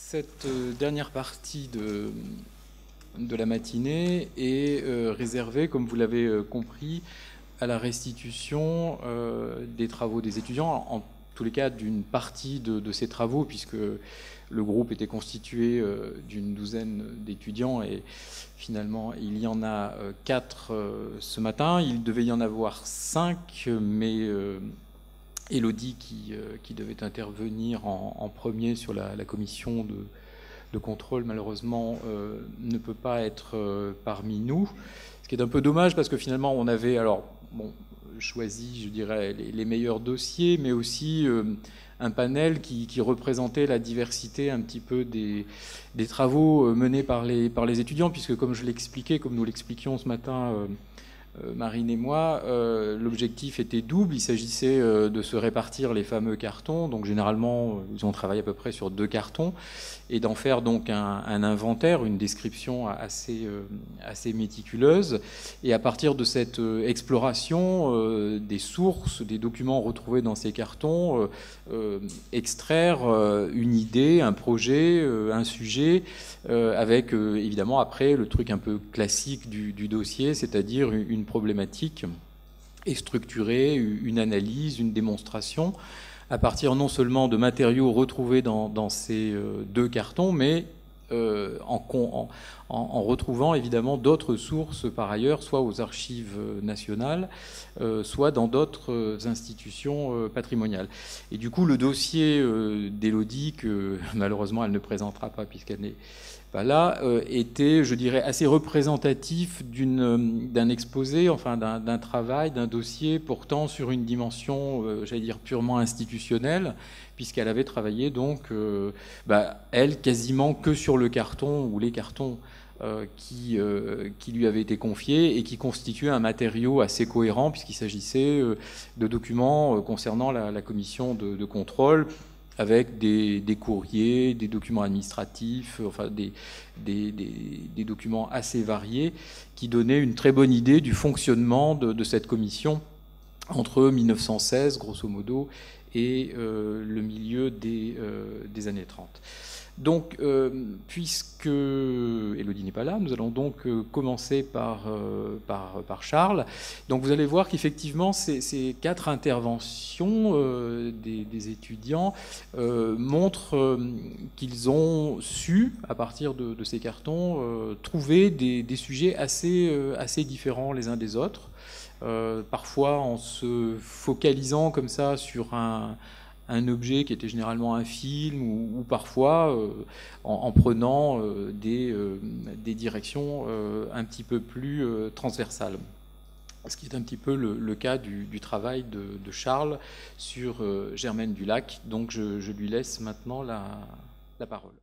Cette dernière partie de la matinée est réservée, comme vous l'avez compris, à la restitution des travaux des étudiants, en tous les cas d'une partie de ces travaux, puisque le groupe était constitué d'une douzaine d'étudiants et finalement il y en a 4 ce matin. Il devait y en avoir 5, mais Élodie qui devait intervenir en premier sur la commission de contrôle, malheureusement, ne peut pas être parmi nous. Ce qui est un peu dommage parce que finalement on avait choisi, je dirais, les meilleurs dossiers, mais aussi un panel qui représentait la diversité un petit peu des travaux menés par les étudiants, puisque comme je l'expliquais, comme nous l'expliquions ce matin, Marine et moi, l'objectif était double. Il s'agissait de se répartir les fameux cartons. Donc généralement, ils ont travaillé à peu près sur 2 cartons et d'en faire donc un inventaire, une description assez méticuleuse. Et à partir de cette exploration des sources, des documents retrouvés dans ces cartons, extraire une idée, un projet, un sujet, avec évidemment après le truc un peu classique du dossier, c'est-à-dire une problématique et structurer une analyse, une démonstration à partir non seulement de matériaux retrouvés dans ces 2 cartons, mais en retrouvant évidemment d'autres sources par ailleurs, soit aux archives nationales, soit dans d'autres institutions patrimoniales. Et du coup, le dossier d'Élodie, que malheureusement elle ne présentera pas puisqu'elle n'est pas là, était, je dirais, assez représentatif d'un exposé, enfin d'un travail, d'un dossier portant sur une dimension, j'allais dire, purement institutionnelle, puisqu'elle avait travaillé donc, elle, quasiment que sur le carton ou les cartons qui lui avaient été confiés et qui constituaient un matériau assez cohérent, puisqu'il s'agissait de documents concernant la commission de contrôle, avec des courriers, des documents administratifs, enfin des documents assez variés qui donnaient une très bonne idée du fonctionnement de cette commission entre 1916, grosso modo, et le milieu des années 30. Donc, puisque Élodie n'est pas là, nous allons donc commencer par Charles. Donc vous allez voir qu'effectivement, ces 4 interventions des étudiants montrent qu'ils ont su, à partir de ces cartons, trouver des sujets assez différents les uns des autres. Parfois en se focalisant comme ça sur un objet qui était généralement un film, ou parfois en prenant des directions un petit peu plus transversales. Ce qui est un petit peu le cas du travail de Charles sur Germaine du Lac. Donc je lui laisse maintenant la parole.